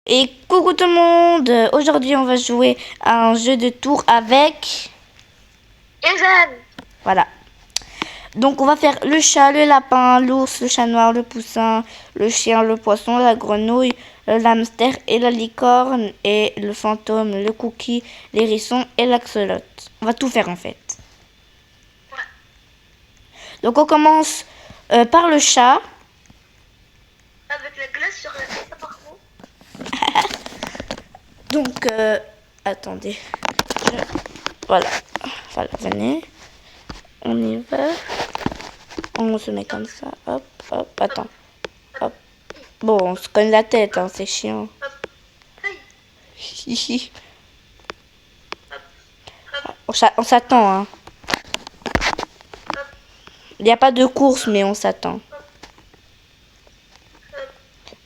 Et coucou tout le monde, aujourd'hui on va jouer à un jeu de tour avec... Evan. Voilà. Donc on va faire le chat, le lapin, l'ours, le chat noir, le poussin, le chien, le poisson, la grenouille, le hamster et la licorne et le fantôme, le cookie, l'hérisson et l'axolote. On va tout faire en fait. Ouais. Donc on commence par le chat. Avec la glace sur la tête par contre. Donc attendez. Voilà, venez. On y va. On se met comme ça. Hop, hop, attends. Hop. Bon, on se cogne la tête, hein, c'est chiant. Hop. Aïe. Hihi. Hop. Hop. On s'attend, hein. Hop. Il n'y a pas de course, mais on s'attend.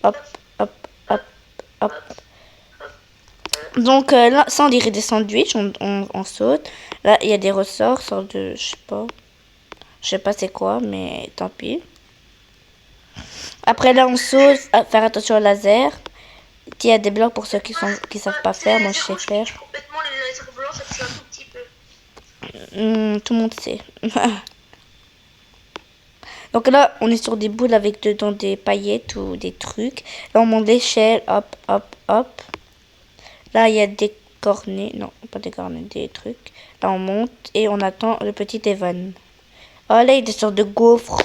Hop. Hop, hop, hop, hop. Donc là, ça on dirait des sandwichs, on saute. Là, il y a des ressorts, sorte de, je sais pas c'est quoi, mais tant pis. Après là, on saute, faire attention au laser. Il y a des blocs pour ceux qui savent pas faire, moi je sais faire. Complètement les lasers blancs, ça tue un tout petit peu. Tout le monde sait. Donc là, on est sur des boules avec dedans des paillettes ou des trucs. Là, on monte l'échelle, hop, hop, hop. Là, il y a des cornets. Non, pas des cornets, des trucs. Là, on monte et on attend le petit Evan. Oh, là, il y a des sortes de gaufres.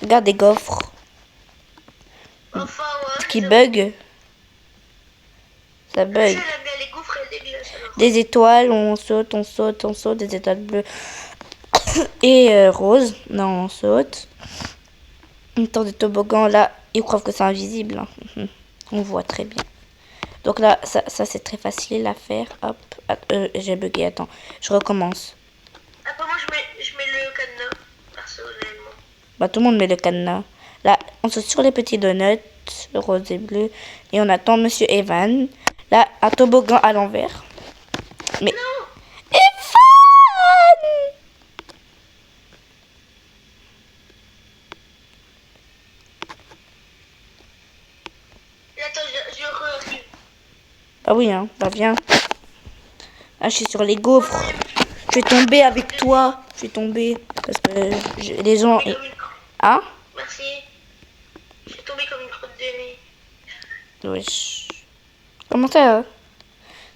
Regarde, des gaufres. Enfin, ouais. Qui bug. Ça bug. Elle aime bien les gaufres et les glaces alors. Des étoiles, on saute, on saute, on saute. Des étoiles bleues et roses. Non, on saute. Une sorte de toboggan, là, ils croient que c'est invisible. Hein. On voit très bien. Donc là, ça c'est très facile à faire. Hop, j'ai bugué, attends. Je recommence. Après moi je mets le cadenas, personnellement. Bah tout le monde met le cadenas. Là, on saute sur les petits donuts, rose et bleu. Et on attend Monsieur Evan. Là, un toboggan à l'envers. Mais... Non. Evan! Attends, je re-arrive. Ah oui, hein, bah viens. Ah, je suis sur les gaufres. Je vais tomber avec toi. Je vais tomber. Parce que les gens... Ah? Merci. Je suis tombée comme une crotte de nez. Wesh. Comment ça, hein?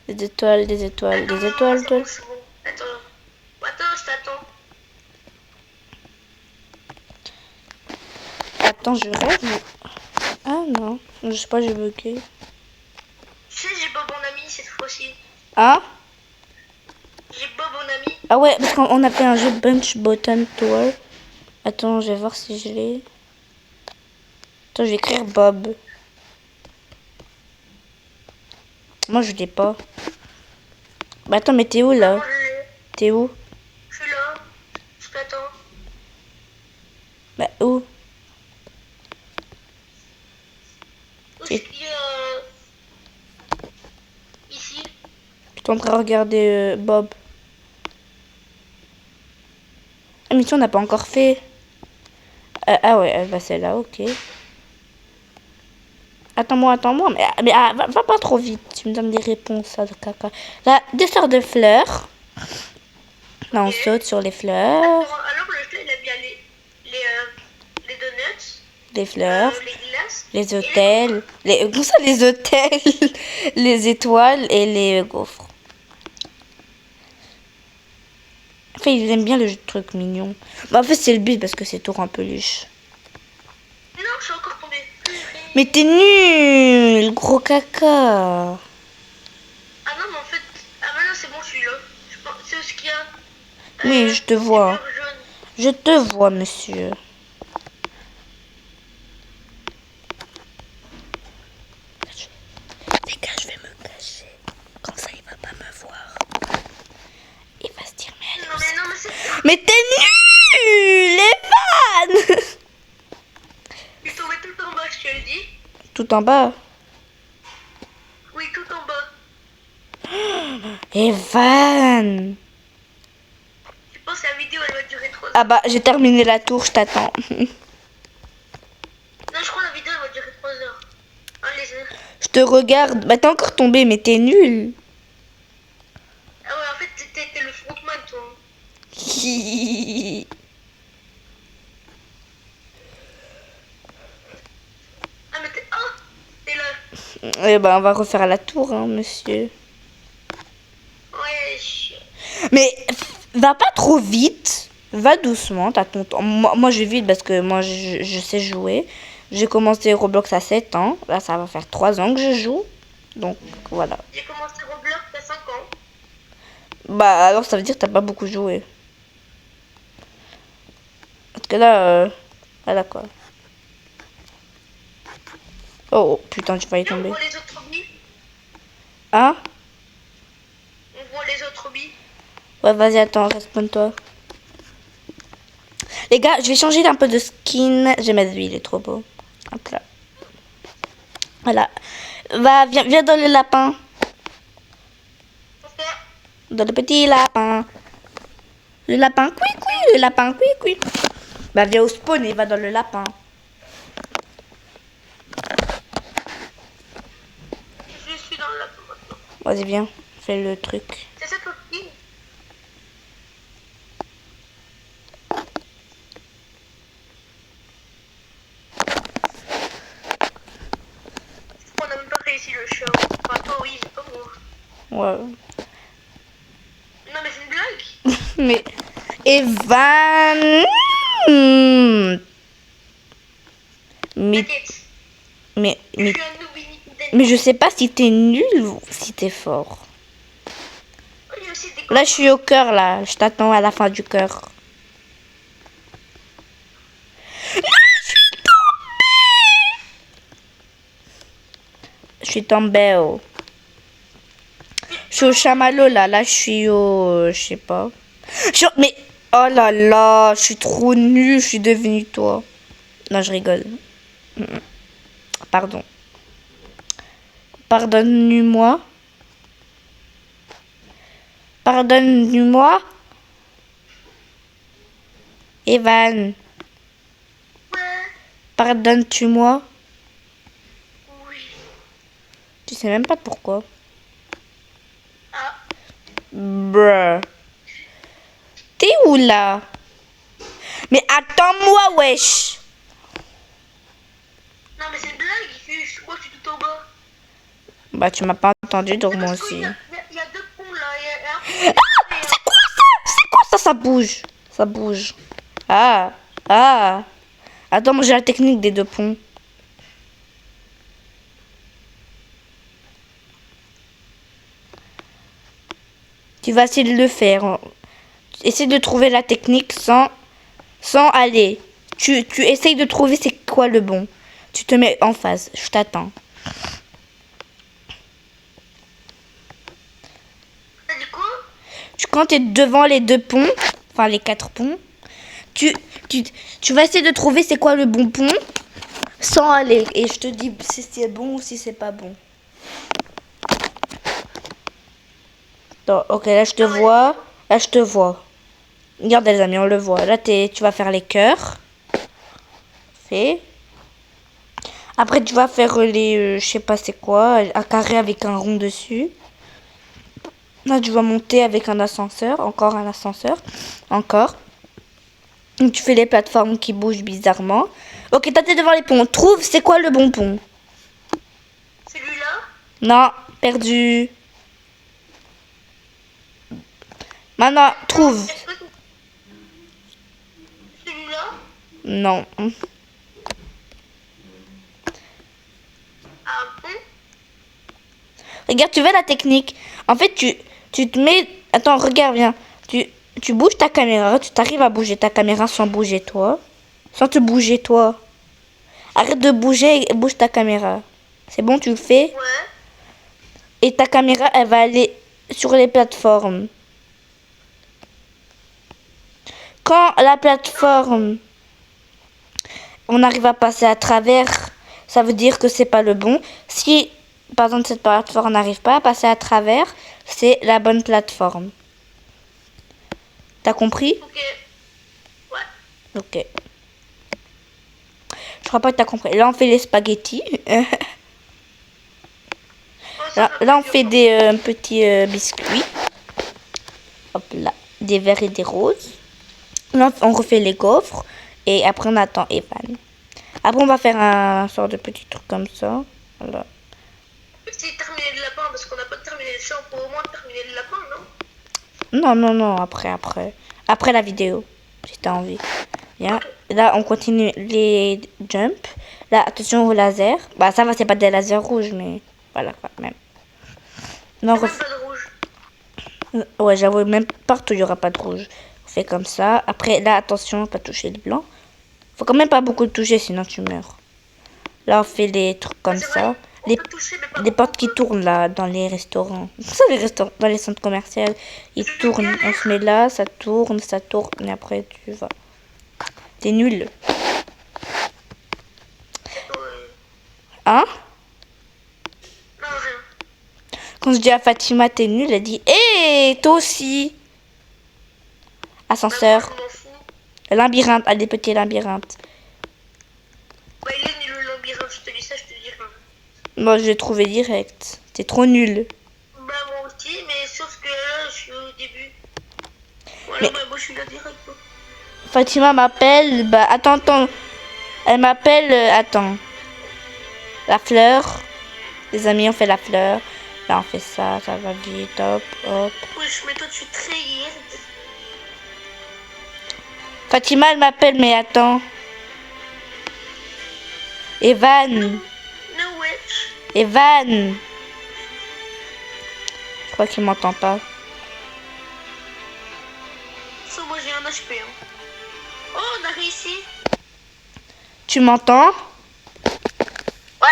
Des étoiles, des étoiles, des étoiles, Bon, c'est bon. Attends, je t'attends. Attends, je rêve. Ah non, je sais pas, j'ai bugué. Tu sais, j'ai pas mon ami cette fois-ci. Ah? J'ai pas mon ami. Ah ouais, parce qu'on a fait un jeu Bunch Button Tour. Attends, je vais voir si je l'ai. Attends, je vais écrire Bob. Moi, je l'ai pas. Bah attends, mais t'es où là? Moi, je l'ai. T'es où? Je suis là. Je t'attends. Bah où? Où est-ce qu'il y a ici? Je suis en train de regarder Bob. Ah mais ça, on n'a pas encore fait. Ah ouais, bah c'est là, ok. Attends-moi, mais va pas trop vite. Tu me donnes des réponses, ça, de caca. Là, des sortes de fleurs. Là, on saute sur les fleurs. Alors le chat, il a bien les donuts, Les fleurs. les glaces. Les hôtels. Comment ça, les hôtels? Les étoiles et les gaufres. Enfin, ils aiment bien le truc mignon. Bah, en fait, c'est le but parce que c'est tout en peluche. Non, je suis encore tombée. Mais t'es nul, gros caca. Ah non, mais en fait... Ah bah non, c'est bon, je suis là. C'est ce qu'il y a. Oui, je te vois. Mur jaune. Je te vois, monsieur. Les gars, je vais me cacher. Comme ça, il va pas me voir. Il va se dire, mais elle est Non, mais non, mais c'est... Mais t'es nul, les fans. Je suis tombée tout en bas, je te le dis. Tout en bas. Oui, tout en bas. Evan. Je pense que la vidéo, elle va durer 3 heures. Ah bah, j'ai terminé la tour, je t'attends. Non, je crois que la vidéo, elle va durer 3 heures. Allez, te regarde. Bah, t'es encore tombé, mais t'es nul. Ah ouais, en fait, t'es le frontman, toi. Ah, mais t'es... Oh, t'es là. Eh ben, on va refaire la tour, hein, monsieur. Ouais, Mais va pas trop vite. Va doucement, t'as ton temps. Moi, je vais vite parce que moi, je sais jouer. J'ai commencé Roblox à 7 ans. Là, ça va faire 3 ans que je joue. Donc, voilà. j'ai commencé Roblox à 5 ans. Bah, alors, ça veut dire que t'as pas beaucoup joué. Parce que là, voilà quoi. Oh, oh, putain, tu vas y Et on tomber. voit les autres hobbies. Hein? On voit les autres hobbies. Ouais, vas-y, attends, respawn-toi. Les gars, je vais changer un peu de skin. Je vais mettre lui, il est trop beau. Hop là. Voilà. Va, viens dans le lapin. Pourquoi? Dans le petit lapin. Le lapin, oui, oui, le lapin, oui, oui. Bah, viens au spawn et va dans le lapin. Je suis dans le lapin maintenant. Vas-y, viens, fais le truc. C'est ça ton skin? Je crois qu'on n'a même pas réussi le show. Enfin, toi, oui, pas moi. Ouais. Non, mais c'est une blague. Mais. Evan. Mais, T'inquiète. mais, Je mais, suis un noob inutile. mais je sais pas si t'es nul ou si t'es fort. Oh, il y a aussi des Là, je suis au cœur, là. Je t'attends à la fin du cœur. Je suis tombée au... Je suis au chamallow, là. Là, je suis au... je sais pas. Mais... Oh là là, je suis trop nulle. Je suis devenue toi. Non, je rigole. Pardon. Pardonne-moi. Pardonne-moi. Evan. Ouais. Pardonnes-tu-moi? Oui. Tu sais même pas pourquoi. Ah. Bruh. T'es où là? Mais attends-moi, wesh. Non, mais c'est une blague. Je crois que je suis tout en bas. Bah, tu m'as pas entendu, donc moi Parce aussi. qu'il y a deux ponts là. Il y a un pont. C'est quoi ça? C'est quoi ça? Ça bouge. Ça bouge. Ah. Ah. Attends, moi j'ai la technique des deux ponts. Tu vas essayer de le faire. Essaye de trouver la technique sans aller. Tu essayes de trouver c'est quoi le bon. Tu te mets en face. Je t'attends. T'as dit quoi? Quand tu es devant les deux ponts, enfin les 4 ponts, tu vas essayer de trouver c'est quoi le bon pont sans aller. Et je te dis si c'est bon ou si c'est pas bon. Attends, ok, là je te vois. Là je te vois. Regarde les amis, on le voit. Là tu vas faire les cœurs. Fait. Après tu vas faire les, je sais pas c'est quoi, un carré avec un rond dessus. Là tu vas monter avec un ascenseur, encore un ascenseur, encore. Donc, tu fais les plateformes qui bougent bizarrement. Ok, t'es devant les ponts. Trouve c'est quoi le bon pont. Celui-là? Non, perdu. Maintenant, trouve. Est-ce que celui-là? Non. Un pont? Regarde, tu vois la technique. En fait, tu te mets... Attends, regarde, viens. Tu bouges ta caméra. Tu t'arrives à bouger ta caméra sans bouger toi. Sans te bouger toi. Arrête de bouger et bouge ta caméra. C'est bon, tu le fais. Ouais. Et ta caméra, elle va aller sur les plateformes. Quand la plateforme, on arrive à passer à travers, ça veut dire que c'est pas le bon. Si, par exemple, cette plateforme n'arrive pas à passer à travers, c'est la bonne plateforme. T'as compris? Ok. Ouais. Ok. Je crois pas que t'as compris. Là, on fait les spaghettis. ça va Là, on plus fait dur. des petits biscuits. Hop là, des verts et des roses. Là, on refait les gaufres. Et après, on attend Evan. Après, on va faire un sort de petit truc comme ça. Voilà. C'est terminer le lapin parce qu'on n'a pas terminé le chant. Pour au moins terminer le lapin, non? Non, non, non, après. Après la vidéo, si t'as envie. Bien. Là, on continue les jumps. Là, attention au laser. Bah, ça va, c'est pas des lasers rouges, mais voilà, quoi, même. Là, on Même refait... pas de rouge. Ouais, j'avoue, même partout, il n'y aura pas de rouge. On fait comme ça. Après, là, attention, pas toucher le blanc. Faut quand même pas beaucoup toucher, sinon tu meurs. Là, on fait des trucs Ouais, comme c'est vrai. ça. On peut toucher, mais pas Les beaucoup. portes qui tournent, là, dans les restaurants. Ça, les restaurants, dans les centres commerciaux, ils Je tournent. On se met là, ça tourne, et après, tu vas. T'es nul. Ouais. Hein? Non, rien. Quand je dis à Fatima, t'es nul, elle dit, hé, toi aussi. Bah, moi, Ascenseur. je m'en fous. Labyrinthe, allez, petit labyrinthe. Bah, il est nul le labyrinthe, je te dis ça, je te dis rien. Moi, je l'ai trouvé direct. T'es trop nul. Bah, moi aussi, mais sauf que là, je suis au début. Voilà, Mais bah, moi, je suis là direct. Quoi. Fatima m'appelle. Bah, attends. Elle m'appelle. Attends. La fleur. Les amis, on fait la fleur. Là, on fait ça. Ça va vite. Hop, hop. Wesh, mais toi, tu es très weird. Fatima, elle m'appelle, mais attends. Evan. No, wesh. Evan. Je crois qu'il m'entend pas. Ça, moi, j'ai un HP. Hein. Oh, on a réussi. Tu m'entends? Ouais.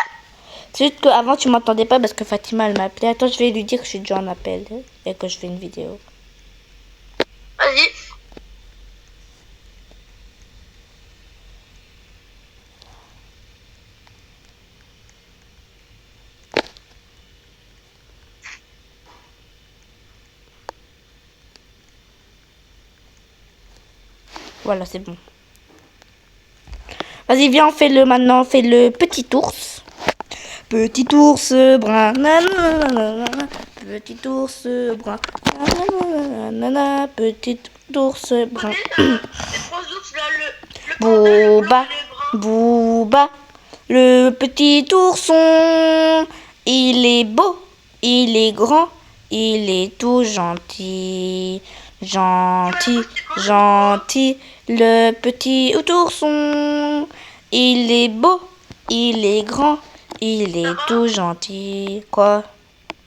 C'est juste qu'avant, tu m'entendais pas parce que Fatima, elle m'appelait. Attends, je vais lui dire que je suis déjà en appel et que je fais une vidéo. Vas-y. Voilà, c'est bon. Vas-y, viens, on fait le maintenant. On fait le petit ours. Petit ours brun. Nanana, petit ours brun. Nanana, petit ours brun. Les trois ours, là, le panda, le blanc Booba, et le brun. Booba, le petit ourson. Il est beau, il est grand, il est tout gentil. Gentil, gentil, le petit ourson. Il est beau, il est grand, il est tout gentil. Quoi?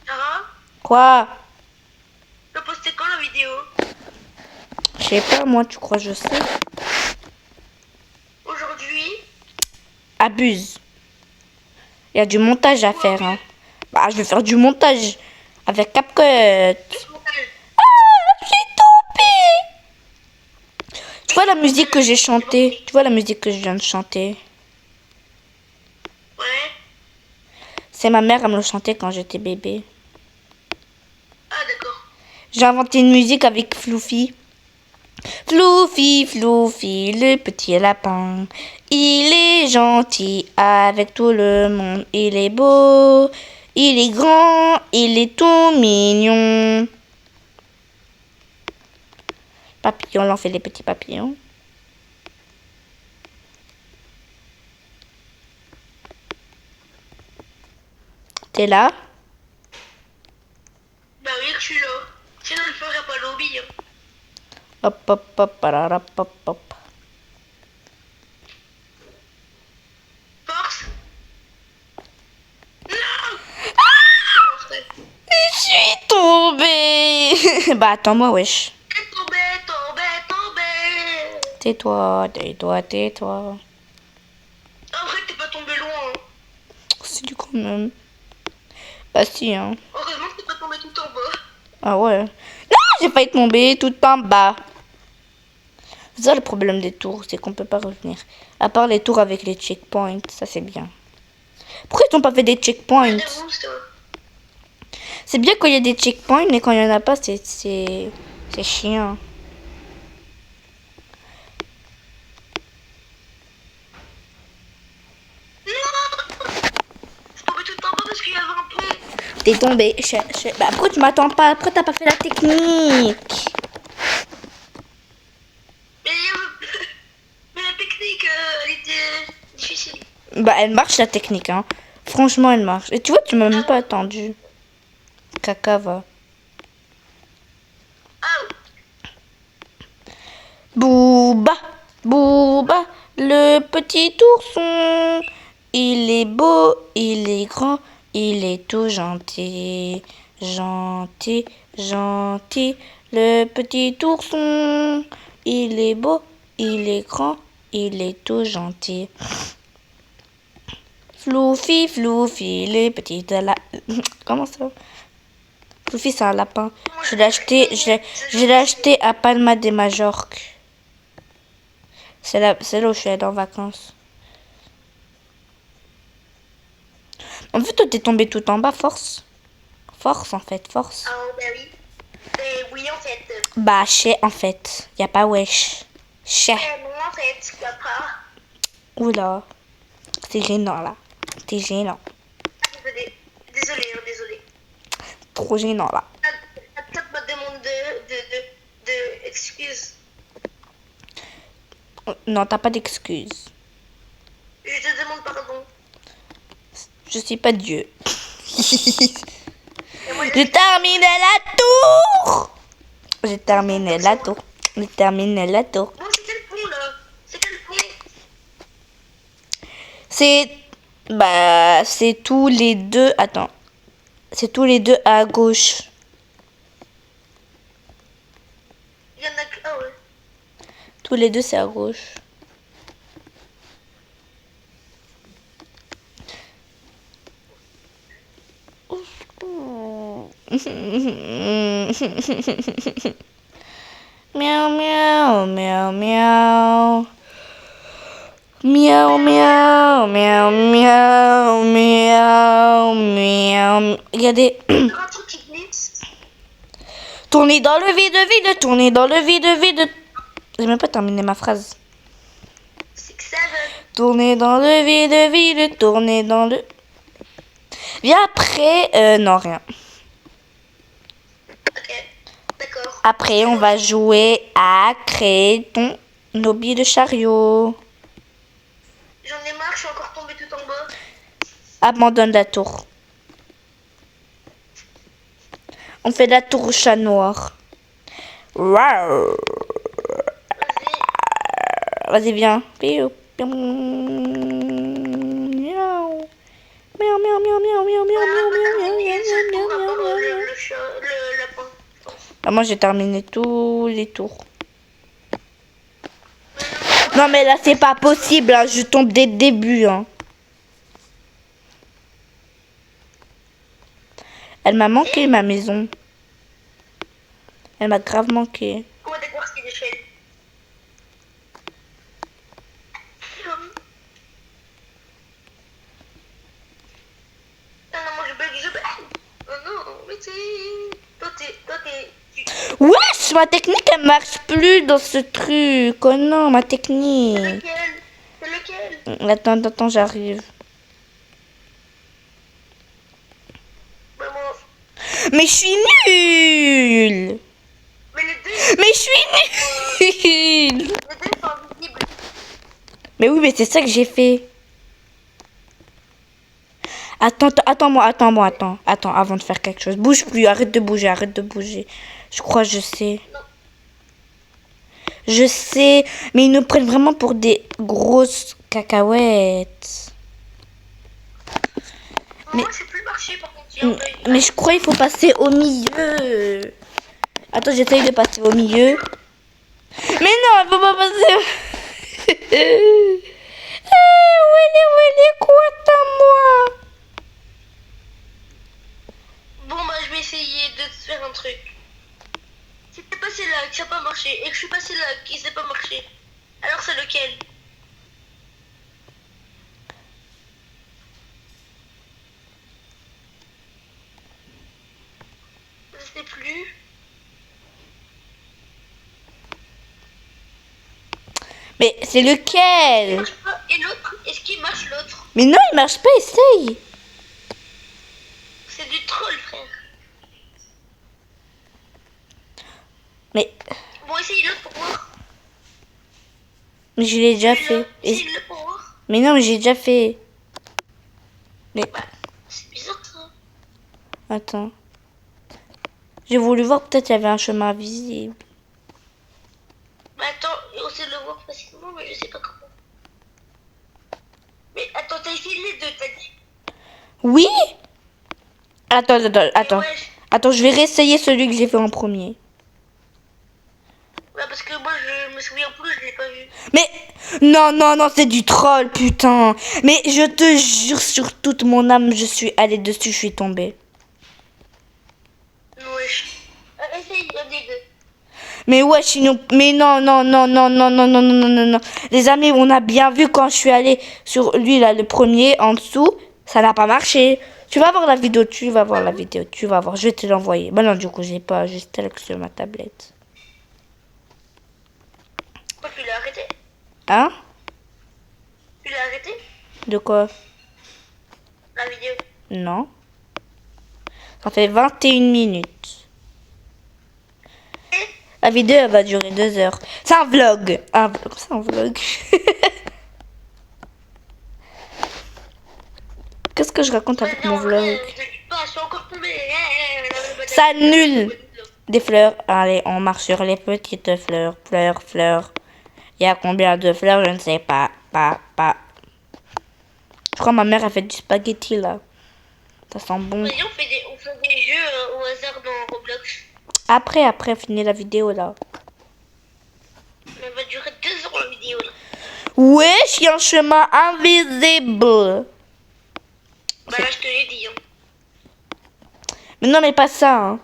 Sarah, Quoi? tu as posté quand la vidéo? Je sais pas, moi, tu crois, je sais. Aujourd'hui? Abuse. Il y a du montage à faire, hein. Bah, je vais faire du montage avec CapCut. J'ai tombé. Tu vois la musique que j'ai chantée? Tu vois la musique que je viens de chanter? Ouais. C'est ma mère, elle me le chantait quand j'étais bébé. Ah, d'accord. J'ai inventé une musique avec Floufy. Floufy, Floufy, le petit lapin. Il est gentil avec tout le monde. Il est beau, il est grand, il est tout mignon. Papillon, là on fait des petits papillons. T'es là? Bah oui, que je suis là. Sinon, je ferais pas le hobby. Hein. Hop, hop, hop, pararap, hop, hop. Force. Non. Je suis tombée. Bah attends-moi, wesh. T'es tombé, tombé, tombé. Tais-toi, tais-toi, tais-toi. En vrai, t'es pas tombé loin. Hein. C'est du quand même. Bah si, hein. Heureusement que t'es pas tombé tout en bas. Ah ouais. Non, j'ai failli tomber tout en bas. C'est ça le problème des tours, c'est qu'on peut pas revenir. À part les tours avec les checkpoints, ça c'est bien. Pourquoi ils n'ont pas fait des checkpoints? J'avoue, ça. C'est bien quand il y a des checkpoints, mais quand il y en a pas, c'est chiant. Non. Je suis tombé tout en bas parce qu'il y avait un pont. T'es tombé. Bah, pourquoi tu m'attends pas? Pourquoi t'as pas fait la technique? Mais la technique, elle était difficile. Bah, elle marche la technique, hein. Franchement, elle marche. Et tu vois, tu m'as même Ah pas bon? attendu. Caca, va. Ah, Booba, Booba, le petit ourson. Il est beau, il est grand, il est tout gentil. Gentil, gentil, le petit ourson. Il est beau, il est grand, il est tout gentil. Floufi, Floufi, les petites Comment ça? Floufi, c'est un lapin. Je l'ai acheté à Palma de Majorque. C'est là où je suis allée en vacances. En fait, toi, t'es tombé tout en bas, force. Force, en fait, force. ah bah oui. Oui, en fait. Bah, chez, en fait. Y a pas wesh. Chez. Non, en fait, y a pas. Oula. C'est gênant, là. T'es gênant. Désolé. Trop gênant, là. La tête me demande de excuses. Non, t'as pas d'excuses. Je te demande pardon. Je suis pas Dieu. Et moi, J'ai terminé la tour. J'ai terminé la tour. J'ai terminé la tour. Bon, c'est quel pont, là? C'est quel pont? C'est... Bah, c'est tous les deux... Attends. C'est tous les deux à gauche. Il y en a que... Ah ouais. Tous les deux, c'est à gauche. Miaou, miaou, miaou, miaou. Miaou, miaou, miaou, miaou, miaou, miaou. Regardez. Il y aura un truc qui glisse. Tournez dans le vide, vide, tournez dans le vide, vide. J'ai même pas terminé ma phrase. 6, 7. Tournez dans le vide, vide, tournez dans le... Viens après, non, rien. Ok, d'accord. Après, on va jouer à créer ton hobby de chariot. J'en ai marre, je suis encore tombée tout en bas. Abandonne la tour. On fait la tour au chat noir. Waouh. Vas-y. Vas-y, viens. Piou, piou. Miaou. Miaou, miaou, miaou, miaou, miaou, miaou, miaou, miaou, miaou, Une seule tour à miaou, part miaou, miaou. le chat, le lapin. Ah, moi, j'ai terminé tous les tours. Non, mais là, c'est pas possible. Hein. Je tombe dès le début. Hein. Elle m'a manqué, ma maison. Elle m'a grave manqué. Comment d'accord ce qu'il échelle? Ah non, moi je bug. Oh non, mais t'es... Toi t'es... Wesh, ma technique, elle marche plus dans ce truc. Oh non, ma technique. C'est lequel? Attends, j'arrive. Bah moi... Mais je suis nulle. Mais les deux... Mais je suis nulle. Les deux sont invisibles. Mais oui, mais c'est ça que j'ai fait. Attends-moi, attends, avant de faire quelque chose. Bouge plus, arrête de bouger. Je crois, je sais. Je sais, mais ils nous prennent vraiment pour des grosses cacahuètes. Moi je sais plus marcher par contre. Il y a un œil. Mais je crois qu'il faut passer au milieu. Attends, j'essaye de passer au milieu. Mais non, il faut pas passer. Où elle est quoi, moi? Bon bah je vais essayer de te faire un truc. Si t'es passé là, que ça n'a pas marché, et que je suis passé là, qui s'est pas marché, alors c'est lequel? Je sais plus. Mais c'est lequel? Marche pas. Et l'autre, est-ce qu'il marche l'autre? Mais non, il marche pas, essaye. C'est du troll. troll, frère. Mais Bon, essaye-le pour voir. je l'ai déjà fait. Essaye-le pour voir. Mais non, mais j'ai déjà fait. Mais Bah, c'est bizarre ça. attends. J'ai voulu voir, peut-être il y avait un chemin invisible. Bah, attends, on sait le voir facilement, mais je sais pas comment. Mais attends, t'as essayé les deux, t'as dit. Oui. Attends. Ouais, Attends, je vais réessayer celui que j'ai fait en premier. ouais, parce que moi, je me souviens plus, je l'ai pas vu. Mais non, c'est du troll, putain. Mais je te jure sur toute mon âme, je suis allée dessus, je suis tombée. Wesh. Essaye les deux. Mais ouais, sinon, mais non. Les amis, on a bien vu quand je suis allée sur lui là, le premier en dessous, ça n'a pas marché. Tu vas voir la vidéo, tu vas voir la vidéo, tu vas voir. Je vais te l'envoyer. Bah non, du coup, j'ai pas juste tel que sur ma tablette. Pourquoi tu l'as arrêté? Hein? Tu l'as arrêté? De quoi? La vidéo. Non. Ça fait 21 minutes. La vidéo, elle va durer 2 heures. C'est un vlog. C'est un vlog. Qu'est-ce que je raconte avec mon vlog? Je suis encore tombée. Ça nul. Des fleurs. Allez, on marche sur les petites fleurs. Fleurs. Il y a combien de fleurs? Je ne sais pas. Pas. Je crois que ma mère a fait du spaghetti là. Ça sent bon. Vas-y, on fait des jeux au hasard dans Roblox. Après, finis la vidéo là. Mais elle va durer 2 heures la vidéo là. Wesh, il y a un chemin invisible. Bah là, je te l'ai dit. Hein. Mais non, mais pas ça. Hein.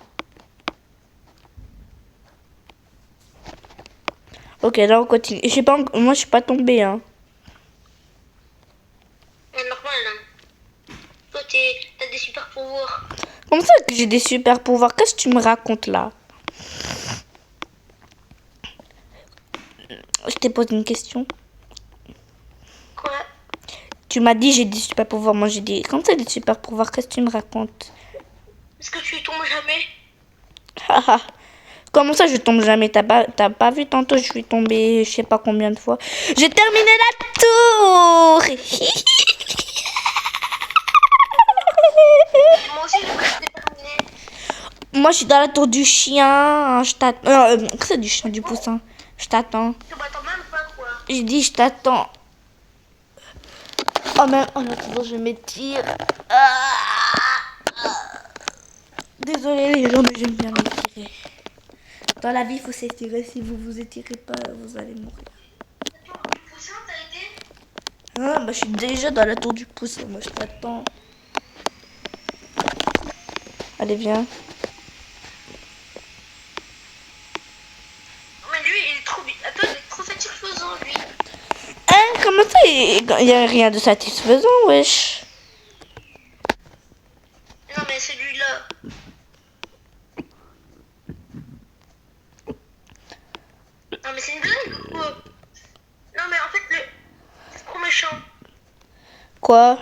Ok, là on continue. Je sais pas, moi je suis pas tombée. Hein. C'est normal. Hein. Toi, t'as des super pouvoirs. Comment ça que j'ai des super pouvoirs? Qu'est-ce que tu me racontes là? Je t'ai posé une question. Quoi? Tu m'as dit j'ai des super pouvoirs. Moi j'ai dit, comment ça des super pouvoirs? Qu'est-ce que tu me racontes? Est-ce que tu tombes jamais? Haha. Comment ça je tombe jamais? T'as pas vu tantôt je suis tombée je sais pas combien de fois. J'ai terminé la tour. Moi aussi, j'ai presque terminé. Moi je suis dans la tour du chien. Je t'attends. C'est du chien, du poussin. Je t'attends. Tu m'attends même pas, quoi. J'ai dit je t'attends. Oh mais oh attends, je m'étire. Désolée les gens, mais j'aime bien m'étirer. Dans la vie, il faut s'étirer. Si vous vous étirez pas, vous allez mourir. La tour du poussin, t'as été? Ah, bah, je suis déjà dans la tour du poussin. Moi, je t'attends. Allez, viens. Mais lui, il est trop bien. Attends, il est trop satisfaisant, lui. Hein, comment ça, il y a rien de satisfaisant, wesh. Non, mais celui-là. Non, mais c'est une blague ou quoi? Non, mais en fait, c'est trop méchant. Quoi?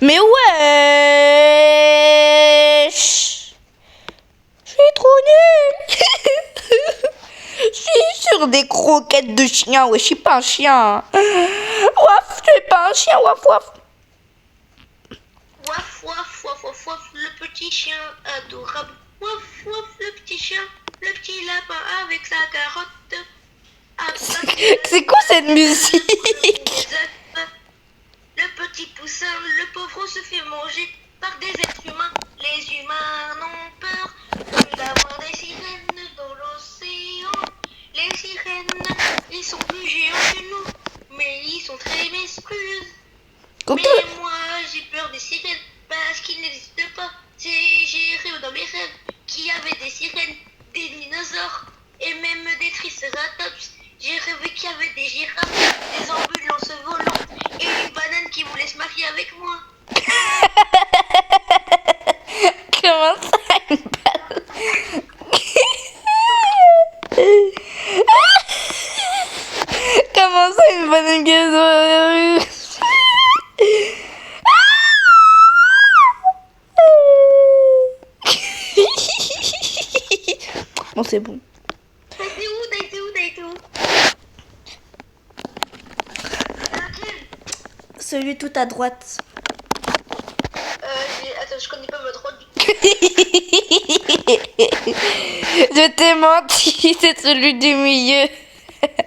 Mais wesh. Je suis trop nulle. Je suis sur des croquettes de chien, ouais, je suis pas un chien. Waf, je suis pas un chien, waf. Waf, le petit chien adorable. Waf, le petit chien, le petit lapin avec sa carotte. C'est quoi cette musique? Le petit poussin, le pauvre se fait manger par des êtres humains. Les humains n'ont peur que d'avoir des sirènes dans l'océan. Les sirènes, ils sont plus géants que nous, mais ils sont très minuscules. Mais moi, j'ai peur des sirènes parce qu'ils n'existent pas. J'ai rêvé dans mes rêves qu'il y avait des sirènes, des dinosaures et même des triceratops. J'ai rêvé qu'il y avait des girafes, des ambulances volantes et une banane qui voulait se marier avec moi. Comment ça, une balle? Comment ça, une banane qui Bon, c'est bon. T'as été où? T'as été où? T'as été où? Lequel? Celui tout à droite. Attends, je connais pas ma droite du coup. Je t'ai menti, c'est celui du milieu.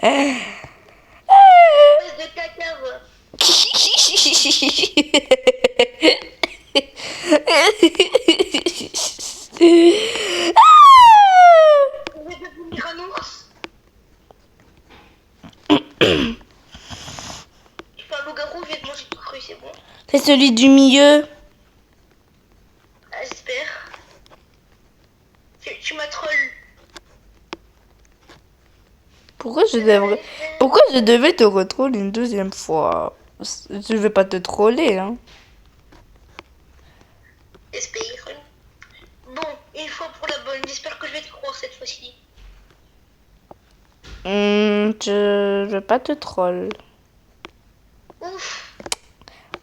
Espèce de caca, va. Je vais devenir un ours. Je fais un loup-garou, je vais te manger tout cru, c'est bon? C'est celui du milieu. Ah, j'espère. Tu m'as troll. Pourquoi je devais te retroller une deuxième fois? Je vais pas te troller, hein. J'espère. Bon, une fois pour la bonne, j'espère que je vais te croire cette fois-ci. Je veux pas te troll. Ouf,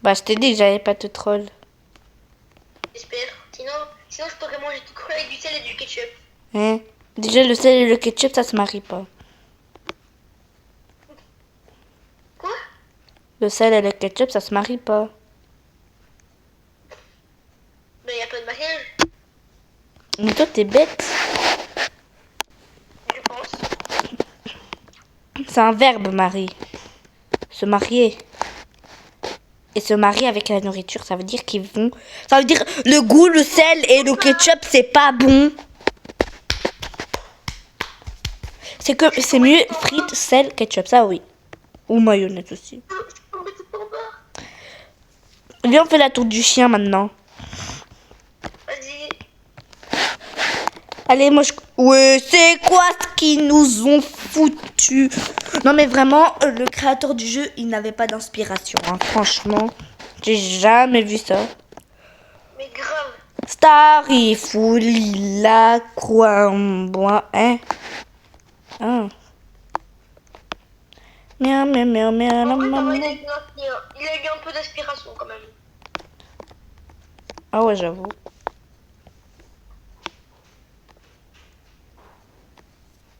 Bah, je t'ai dit que j'allais pas te troll. j'espère. Sinon je pourrais manger tout cru avec du sel et du ketchup. Hein? Déjà, le sel et le ketchup, ça se marie pas. Quoi? Le sel et le ketchup, ça se marie pas. Ben, y a pas de mariage, Mais toi, t'es bête. je pense. C'est un verbe, Marie. Se marier. Et se marier avec la nourriture, ça veut dire qu'ils vont... Ça veut dire le goût, le sel et le ketchup, c'est pas bon. C'est mieux frites, sel, ketchup, ça oui. Ou mayonnaise aussi. Je peux me mettre en bas. Viens, on fait la tour du chien maintenant. Vas-y. Allez, moi je... Ouais, c'est quoi ce qu'ils nous ont foutu? Non mais vraiment, le créateur du jeu, il n'avait pas d'inspiration, hein. Franchement, j'ai jamais vu ça. Mais grave. Starifou, lila, quoi, bois, hein? Ah. Miam, miam, miam, miam, En vrai, ça va, miam. il a eu un peu d'aspiration quand même. Ah ouais, j'avoue.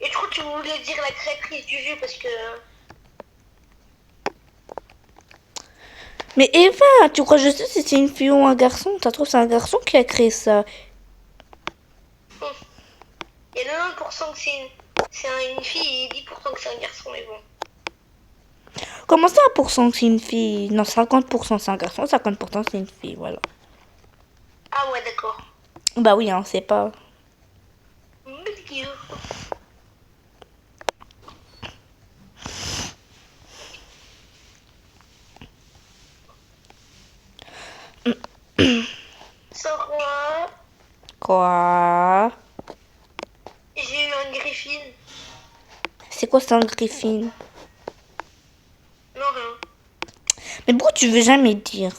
Et je crois que tu voulais dire la créatrice du jeu parce que... Mais Eva, tu crois que je sais si c'est une fille ou un garçon? Ça trouve c'est un garçon qui a créé ça. Il y a 90% que c'est une fille et 10% que c'est un garçon, mais bon. Comment ça, pour cent que c'est une fille? Non, 50% c'est un garçon, 50% c'est une fille, voilà. Ah ouais, d'accord. Bah oui, hein, c'est pas... Sans moi, Quoi? j'ai eu un griffin. C'est quoi ça, un griffin? Non, rien. Mais pourquoi tu veux jamais dire?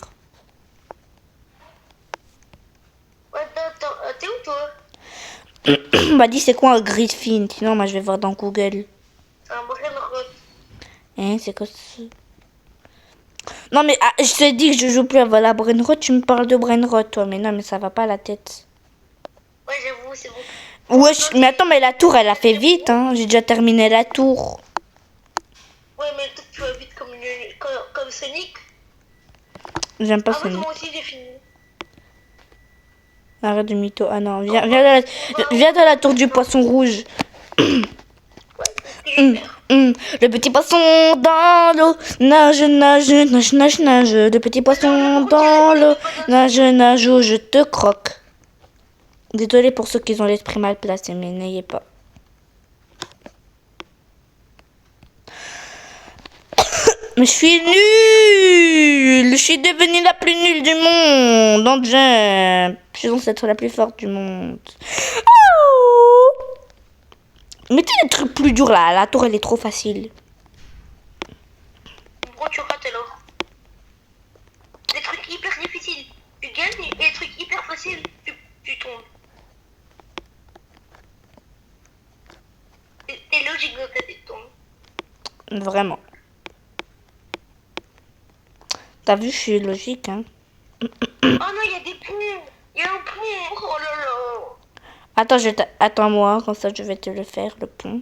Ouais, attends, t'es où toi? Bah dis c'est quoi un griffin? Sinon, moi je vais voir dans Google. C'est un brainrot. Hein, c'est quoi ça? Non mais ah, je t'ai dit que je joue plus à la brainrot, tu me parles de brainrot toi, mais non mais ça va pas la tête. Ouais, j'avoue, c'est bon. Ouais, mais attends, mais la tour elle a fait vite, hein. J'ai déjà terminé la tour. Ouais, mais toi, tu vas vite comme Sonic. J'aime pas Ah ouais, Sonic. moi aussi j'ai fini. Arrête de mytho. Ah non, viens dans la tour du poisson rouge. Ouais, c'est ce que je vais faire. Le petit poisson dans l'eau, nage, nage, nage, nage, nage. Le petit poisson dans l'eau, nage, nage, oh, je te croque. Désolée pour ceux qui ont l'esprit mal placé, mais n'ayez pas. Mais je suis nulle. Je suis devenue la plus nulle du monde en jump. Je suis censée être la plus forte du monde. Oh, mettez les trucs plus durs là. La tour elle est trop facile. Pourquoi tu rates alors? Des trucs hyper difficiles, tu gagnes, et des trucs hyper faciles, tu tombes. C'est logique dans ta tête, tombe. Vraiment. T'as vu, je suis logique, hein. Oh non, il y a des ponts. Il y a un pont. Oh là là. Attends, attends-moi, comme ça je vais te le faire, le pont.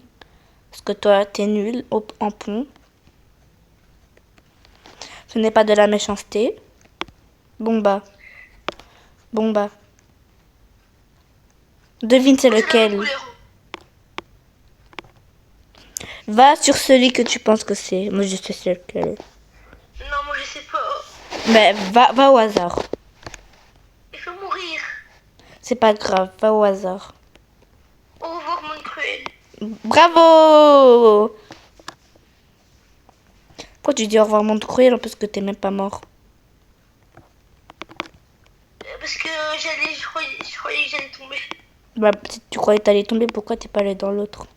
Parce que toi, t'es nul en pont. Ce n'est pas de la méchanceté. Bon bah. Bon bah. Devine c'est Moi, c'est la même lequel. couleur. Va sur celui que tu penses que c'est. Moi je sais c'est lequel. Non, moi, je sais pas. Mais va au hasard. Il faut mourir. C'est pas grave, va au hasard. Au revoir, mon cruel. Bravo! Pourquoi tu dis au revoir mon cruel parce que t'es même pas mort? Parce que je croyais que j'allais tomber. Bah, peut-être tu croyais que t'allais tomber, pourquoi t'es pas allé dans l'autre?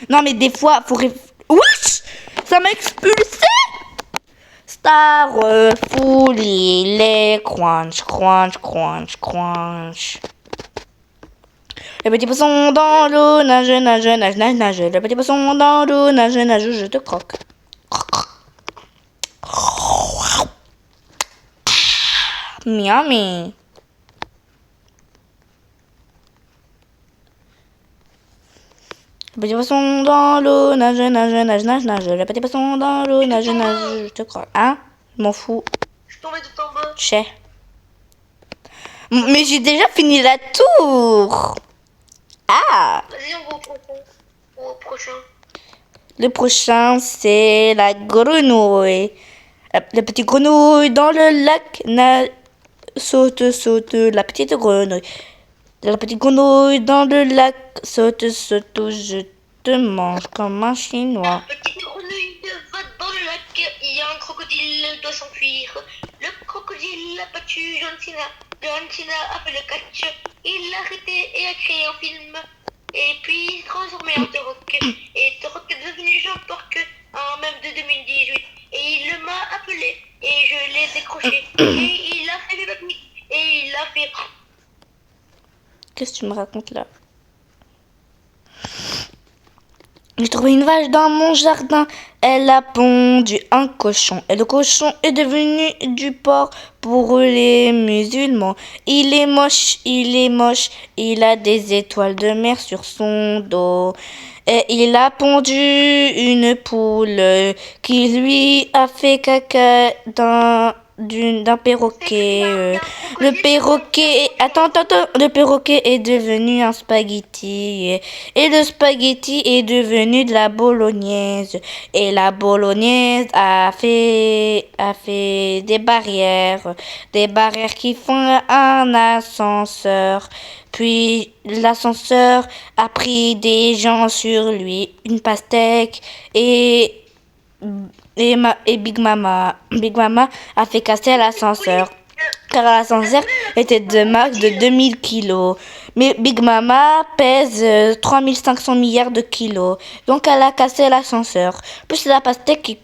Non mais des fois, faut Wesh! Ça m'a expulsé! Starful, il est crunch, crunch, crunch, crunch. Le petit poisson dans l'eau, nage, nage, nage, nage, nage. Le petit poisson dans l'eau, nage, nage, je te croque. Miami. Le petit poisson dans l'eau, nage, nage, nage, nage, nage. Le petit poisson dans l'eau, nage, nage, je te croque. Hein? Je m'en fous. Je suis tombée tout en bas. Chais. Mais j'ai déjà fini la tour. Ah! Vas-y, on va au prochain. Le prochain, c'est la grenouille. La petite grenouille dans le lac saute, saute, la petite grenouille. La petite grenouille dans le lac saute, saute, je te mange comme un chinois. La petite grenouille va dans le lac. Il y a un crocodile, doit s'enfuir. Le crocodile a battu John Cena. John Cena a fait le catch. Il l'a arrêté et a créé un film. Et puis il s'est transformé en The Rock. Et The Rock est devenu Jean Porc en même de 2018. Et il m'a appelé. Et je l'ai décroché. Et il a fait le technique. Et il a fait... Qu'est-ce que tu me racontes là? J'ai trouvé une vache dans mon jardin. Elle a pondu un cochon. Et le cochon est devenu du porc pour les musulmans. Il est moche, il est moche. Il a des étoiles de mer sur son dos. Et il a pondu une poule qui lui a fait caca d'un perroquet. Le perroquet, attends, le perroquet est devenu un spaghetti et le spaghetti est devenu de la bolognaise et la bolognaise a fait des barrières qui font un ascenseur. Puis l'ascenseur a pris des gens sur lui, une pastèque et Big Mama a fait casser l'ascenseur. Car l'ascenseur était de marque de 2000 kilos. Mais Big Mama pèse 3500 milliards de kilos. Donc elle a cassé l'ascenseur. Plus la pastèque qui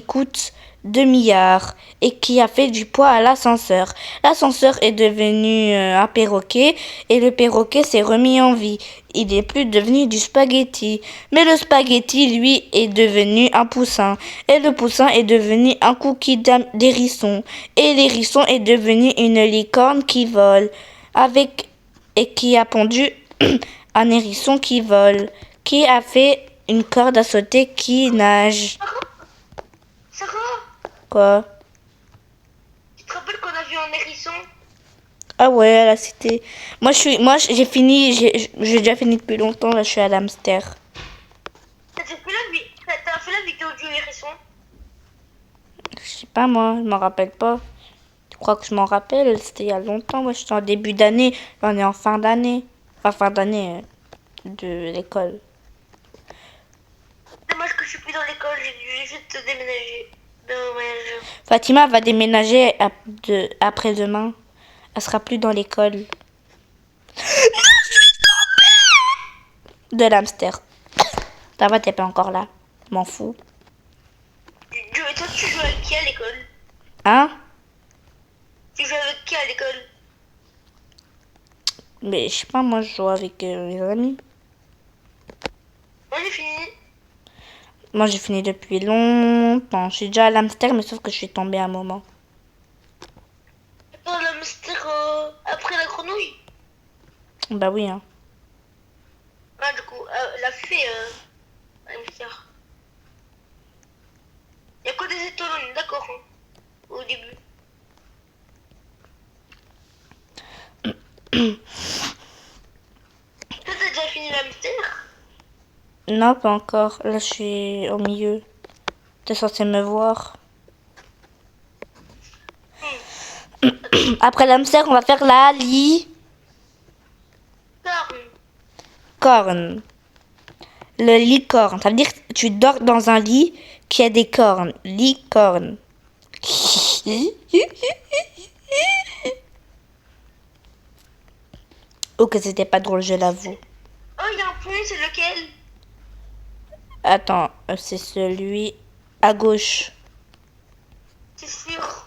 coûte 2 milliards et qui a fait du poids à l'ascenseur. L'ascenseur est devenu un perroquet et le perroquet s'est remis en vie. Il n'est plus devenu du spaghetti. Mais le spaghetti, lui, est devenu un poussin. Et le poussin est devenu un cookie d'hérisson. Et l'hérisson est devenu une licorne qui vole. Et qui a pondu un hérisson qui vole. Qui a fait une corde à sauter qui nage. Sarah, Quoi? tu te rappelles qu'on a vu un hérisson? Ah ouais, à la cité. Moi j'ai fini, j'ai déjà fini depuis longtemps, là je suis à l'hamster. T'as fait la vidéo du hérisson? Je sais pas moi, je m'en rappelle pas. Tu crois que je m'en rappelle? C'était il y a longtemps, moi j'étais en début d'année, là on est en fin d'année. Enfin fin d'année de l'école. Dommage que je suis plus dans l'école, j'ai dû juste déménager. Dommage. Fatima va déménager après-demain. Elle sera plus dans l'école. De l'hamster. Ça va, t'es pas encore là. M'en fous. Toi, tu joues avec qui à l'école? Hein? Tu joues avec qui à l'école? Mais je sais pas, moi je joue avec mes amis. Moi, j'ai fini. Moi j'ai fini depuis longtemps. Je suis déjà à l'hamster, mais sauf que je suis tombée à un moment. Attends, l'hamster après la grenouille? Bah oui, hein. l'a fait, hamster. Il n'y a que des étoiles, on est d'accord, hein, au début. Toi, t'as déjà fini l'hamster? Non, pas encore. Là, je suis au milieu. T'es censé me voir. Après l'hamster, on va faire la Corne. licorne. Le licorne. Ça veut dire que tu dors dans un lit qui a des cornes. Licorne. Oh, que c'était pas drôle, je l'avoue. Oh, il y a un point, c'est lequel? Attends, c'est celui à gauche. C'est sûr.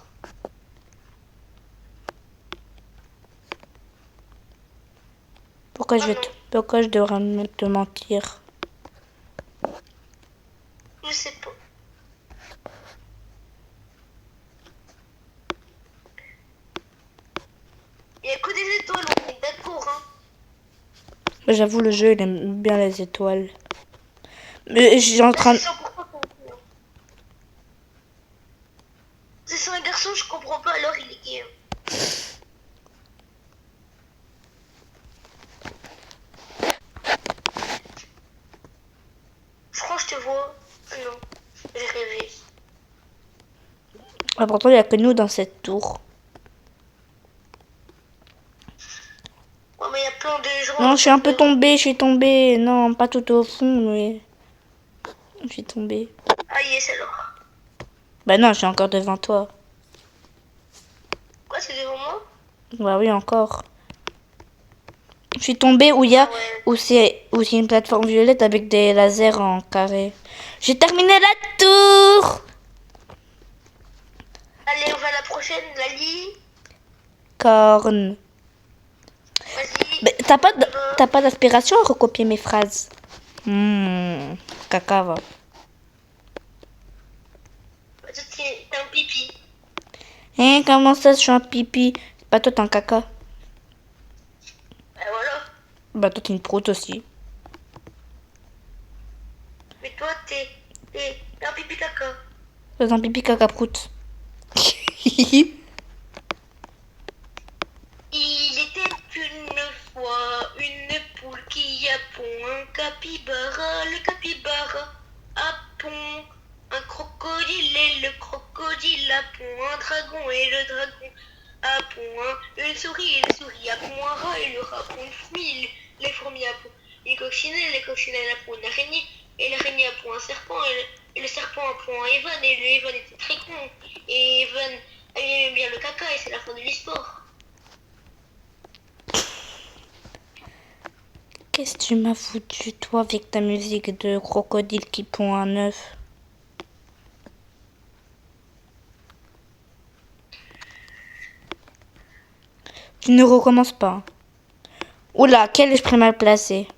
Pourquoi Oh non, pourquoi je devrais te mentir? je sais pas. Il n'y a que des étoiles, on est d'accord, hein. J'avoue, le jeu, il aime bien les étoiles. Mais j'ai en train de... C'est 100% compris, hein. C'est un garçon, je comprends pas, alors il est gay. Hein. Je crois que je te vois. Ah non, j'ai rêvé. Ah, pourtant, il n'y a que nous dans cette tour. Ouais, mais il y a plein de gens. Non, je suis tombée. Non, pas tout au fond, mais... Je suis tombée. Ah yes alors. Bah non, je suis encore devant toi. Quoi, c'est devant moi? Bah oui, encore. Je suis tombée où il y a... Ah ouais. Où c'est une plateforme violette avec des lasers en carré. J'ai terminé la tour. Allez, on va à la prochaine, la Corne. Vas-y. Mais t'as pas d'aspiration à recopier mes phrases. Caca va. Toi, t'es un pipi. Hein, comment ça, je suis un pipi? Bah toi, t'es un caca. Bah voilà. Bah toi, t'es une proute aussi. Mais toi, t'es un pipi caca. T'es un pipi caca proute. Il était une fois une poule qui a pond un capybara. Le capybara a pond un crocodile et le crocodile a pond un dragon et le dragon a pond une souris et le souris a pond un rat et le rat pond une fourmi. Les fourmis a pond une coccinelle, les coccinelles a pond une araignée et l'araignée a pond un serpent et le serpent a pond un Evan et le Evan était très con et Evan aimait bien le caca et c'est la fin de l'histoire. Qu'est-ce que tu m'as foutu, toi, avec ta musique de crocodile qui pond un œuf? Tu ne recommences pas. Oula, quel esprit mal placé.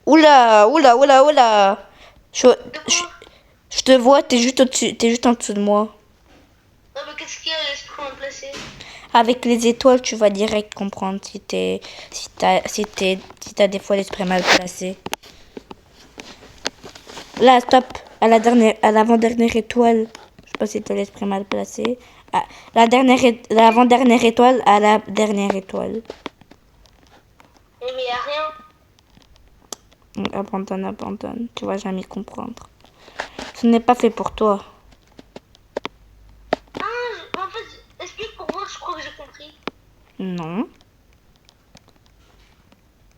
Oula, oula, oula, oula. Je te vois, t'es juste au-dessus, t'es juste en dessous de moi. Non mais qu'est-ce qu'il y a l'esprit mal placé? Avec les étoiles, tu vas direct comprendre si t'as des fois l'esprit mal placé. Là, stop. À l'avant-dernière étoile. Je sais pas si t'as l'esprit mal placé. Ah, l'avant-dernière étoile à la dernière étoile. Mais y a rien. Abandonne, abandonne. Tu vas jamais comprendre. Ce n'est pas fait pour toi. Ah, en fait, explique pour moi, je crois que j'ai compris. Non.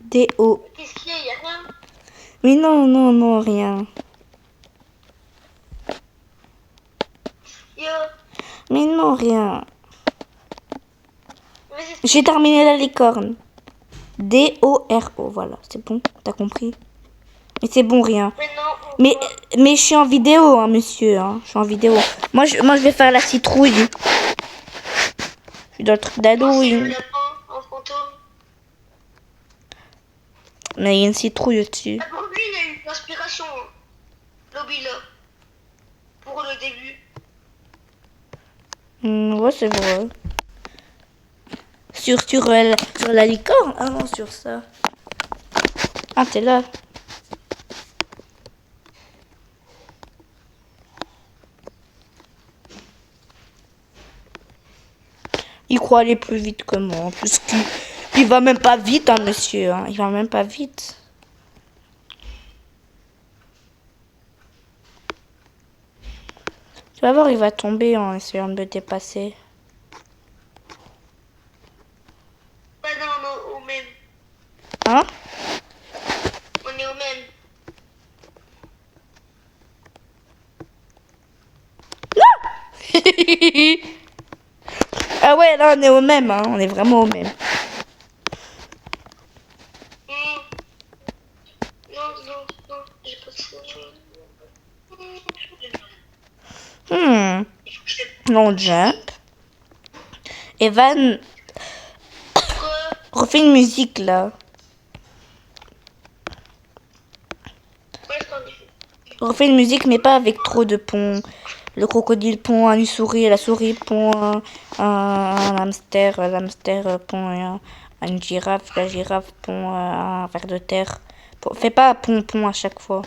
D-O. Qu'est-ce qu'il y a? Y a rien. Mais non, non, non, rien. Yo, Mais non, rien. vas-y. J'ai terminé la licorne. D-O-R-O, voilà, c'est bon, t'as compris. Mais c'est bon, rien. Maintenant, Mais je suis en vidéo, hein, monsieur. Hein. Je suis en vidéo. Moi, je vais faire la citrouille. Je suis dans le truc moi, c'est le d'Halloween. lapin en fantôme. Mais il y a une citrouille au-dessus. Ah, pour lui, il a eu l'inspiration. Lobby là. Pour le début. Ouais, c'est vrai. Sur la licorne? Ah non, sur ça. Ah, t'es là. Il croit aller plus vite que moi. En plus, il va même pas vite, hein, monsieur. Hein. Il va même pas vite. Tu vas voir, il va tomber en essayant de me dépasser. Bah non, au même. Hein? On est au même. Ah ouais, là, on est au même. Hein. On est vraiment au même. Non, j'ai pas de On jump. Evan, Quoi? refais une musique, là. Quoi est-ce qu'on dit? Refais une musique, mais pas avec trop de ponts. Le crocodile pond à une souris, la souris pond un hamster, l'hamster pond à une girafe, la girafe pond à un ver de terre. Fais pas pont à chaque fois.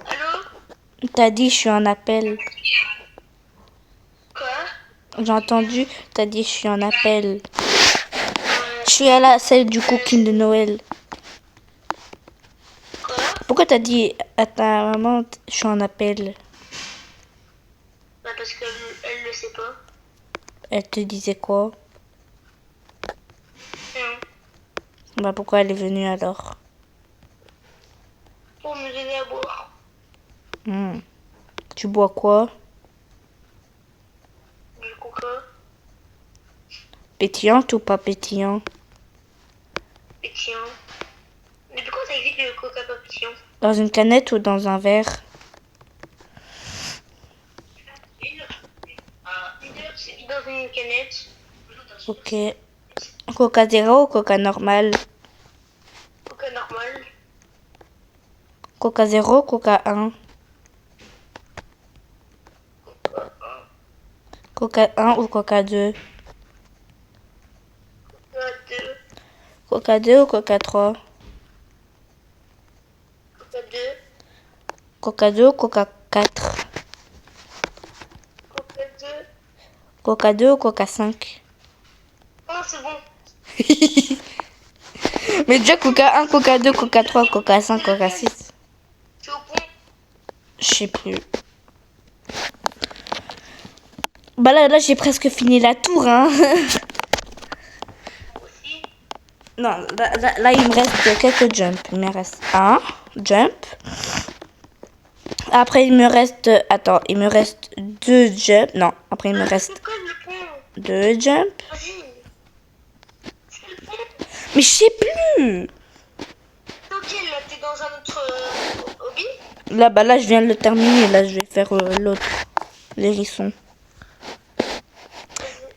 Allô? T'as dit je suis en appel. Quoi? J'ai entendu, t'as dit je suis en appel. Je suis à la celle du cooking de Noël. Quoi? Pourquoi t'as dit à ta maman je suis en appel? Bah parce qu'elle elle le sait pas. Elle te disait quoi? Non. Bah pourquoi elle est venue alors? Pour me donner à boire. Tu bois quoi? Du coca. Pétillante ou pas pétillant? Pétillant. Mais pourquoi ça existe le coca pas pétillant? Dans une canette ou dans un verre? Dans une canette. Ok. Coca zéro ou coca normal? Coca normal. Coca zéro ou coca 1? Coca 1 ou coca 2? Coca 2. Coca 2 ou coca 3? Coca 2. Coca 2 ou coca 4? Coca 2. Coca 2 ou coca 5? Oh, c'est bon. Mais déjà coca 1, coca 2, coca 3, coca 5, coca 6. C'est au point. Je sais plus. Bah là j'ai presque fini la tour, hein. Aussi. Non, là, il me reste quelques jumps. Il me reste un jump. Après, il me reste... Attends, il me reste 2 jumps. Non, après, il me reste C'est quoi le point? 2 jumps. Vas-y. C'est le point. Mais je sais plus. Ok, là, t'es dans un autre hobby? Là, bah là, je viens de le terminer. Là, je vais faire l'autre. L'hérisson.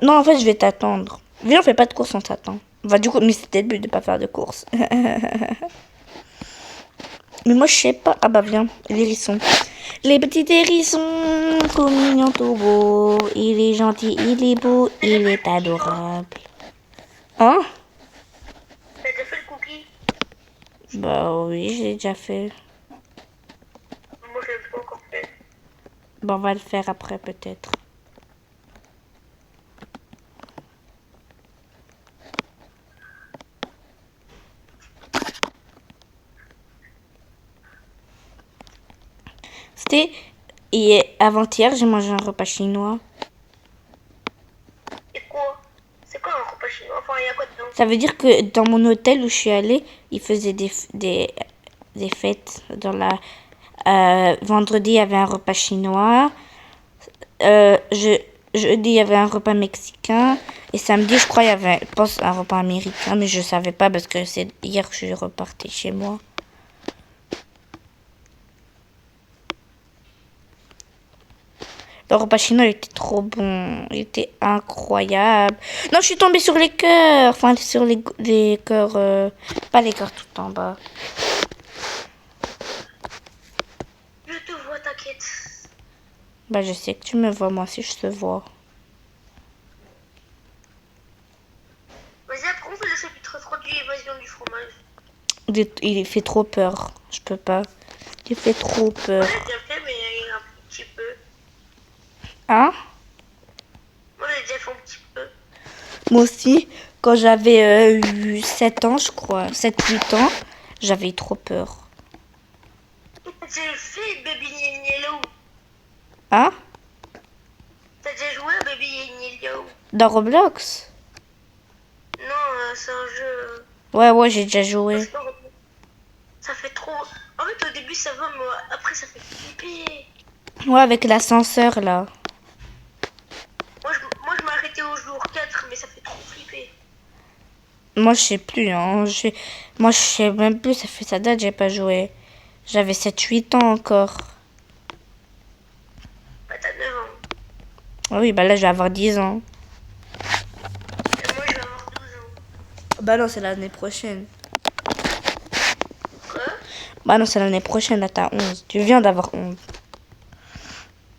Non, en fait, je vais t'attendre. Viens, on fait pas de course, on t'attend. Bah, du coup, mais c'était le but de pas faire de course. Mais moi, je sais pas. Ah bah, viens, l'hérisson. Les petits hérissons, trop mignons, tout beau. Il est gentil, il est beau, il est adorable. Hein? T'as déjà fait le cookie? Bah oui, j'ai déjà fait. Moi, je l'ai pas encore fait. Bah, on va le faire après, peut-être. C'était... Et avant-hier, j'ai mangé un repas chinois. Et quoi? C'est quoi un repas chinois? Enfin, il y a quoi dedans? Ça veut dire que dans mon hôtel où je suis allée, ils faisaient des fêtes. Dans vendredi, il y avait un repas chinois. Jeudi, il y avait un repas mexicain. Et samedi, je crois, il y avait, je pense, un repas américain. Mais je savais pas parce que c'est hier que je suis repartie chez moi. Le repas chinois, il était trop bon. Il était incroyable. Non, je suis tombée sur les cœurs. Enfin, sur les cœurs. Pas les cœurs tout en bas. Je te vois, t'inquiète. Bah, je sais que tu me vois, moi aussi, je te vois. Vas-y, après on fait le chapitre 3 du évasion du fromage. Il fait trop peur. Je peux pas. Il fait trop peur. Moi j'ai déjà fait, mais un petit peu. Hein? Moi j'ai déjà fait un petit peu. Moi aussi, quand j'avais eu 7 ans, je crois, 7-8 ans, j'avais eu trop peur. J'ai fait Baby Yellow. Hein? T'as déjà joué à Baby Yellow? Dans Roblox? Non, c'est un jeu. Ouais, j'ai déjà joué. Ça fait trop. En fait, au début ça va, mais après ça fait flipper. Ouais, avec l'ascenseur, là. Moi je m'ai arrêté au jour 4, mais ça fait trop flipper. Moi, je sais plus, hein. Moi, je sais même plus, ça fait ça date, j'ai pas joué. J'avais 7-8 ans encore. Bah, t'as 9 ans. Ah oui, bah là, je vais avoir 10 ans. Et moi je vais avoir 12 ans. Bah non, c'est l'année prochaine. Quoi? Bah non, c'est l'année prochaine, là, t'as 11. Tu viens d'avoir 11.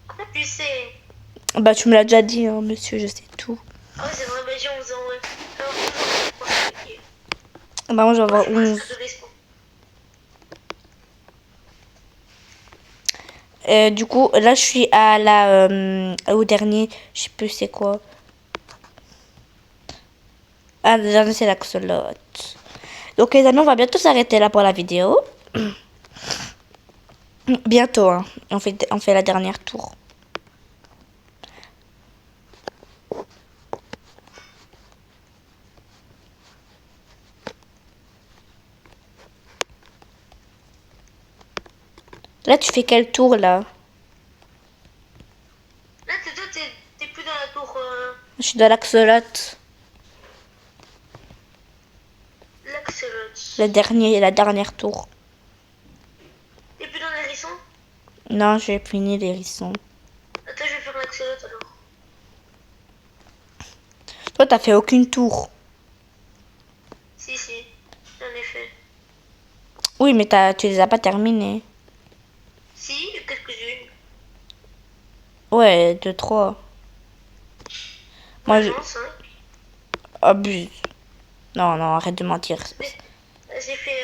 Comment tu sais? Bah, tu me l'as déjà dit, hein, monsieur, je sais tout. Ah ouais, c'est vrai, bah j'ai 11 ans, ouais. Alors, 12 ans, c'est pas compliqué. Bah, moi, je vais Moi, avoir je suis 11. presque adolescent. Du coup, là, je suis à au dernier, je sais plus c'est quoi. Ah, le dernier, c'est l'axolote. Donc, les amis, on va bientôt s'arrêter là pour la vidéo. Bientôt, hein. On fait la dernière tour. Là, tu fais quel tour, là? Là, toi, t'es plus dans la tour. Je suis dans l'axolote. L'Axolotl. La dernière tour. T'es plus dans l'hérisson? Non, j'ai fini l'hérisson. Attends, je vais faire l'Axolotl alors. Toi, t'as fait aucune tour. Si, j'en ai fait. Oui, mais tu les as pas terminées. Si, quelques-unes. Ouais, 2, 3. Moi, je... Non, 5. Abuse. Non, arrête de mentir. J'ai fait.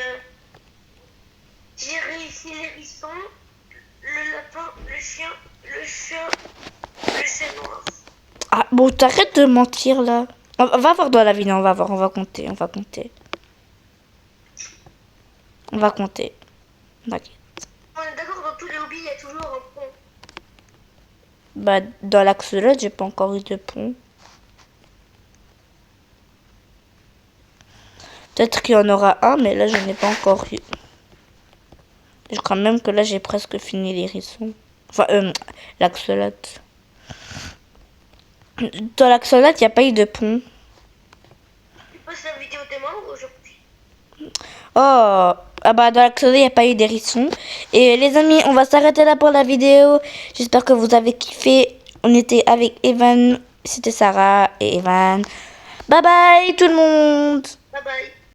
J'ai réussi l'hérisson, le lapin, le chien, le chat noir. Ah, bon, t'arrêtes de mentir, là. On va voir dans la vidéo, on va voir, on va compter. On va compter. T'inquiète. On est d'accord, dans tous les hobbies, il y a toujours un pont. Bah, dans l'axolote, j'ai pas encore eu de pont. Peut-être qu'il y en aura un, mais là, je n'ai pas encore eu. Je crois même que là, j'ai presque fini l'hérisson. Enfin, l'axolote. Dans l'axolote, il n'y a pas eu de pont. Tu passes la vidéo demain ou aujourd'hui? Oh, ah bah dans l'axolote, il n'y a pas eu d'hérisson. Et les amis, on va s'arrêter là pour la vidéo. J'espère que vous avez kiffé. On était avec Evan. C'était Sarah et Evan. Bye bye tout le monde. Bye bye.